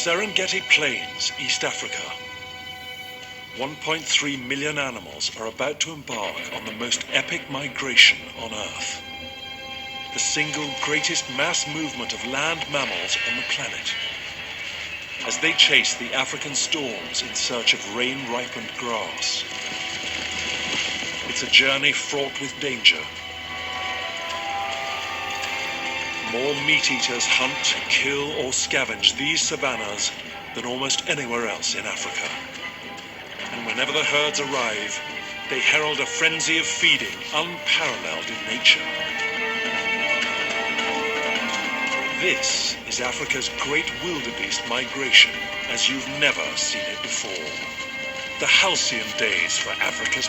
Serengeti Plains, East Africa. 1.3 million animals are about to embark on the most epic migration on Earth. The single greatest mass movement of land mammals on the planet. As they chase the African storms in search of rain-ripened grass. It's a journey fraught with danger. More meat-eaters hunt, kill, or scavenge these savannas than almost anywhere else in Africa. And whenever the herds arrive, they herald a frenzy of feeding unparalleled in nature. This is Africa's great wildebeest migration as you've never seen it before. The halcyon days for Africa's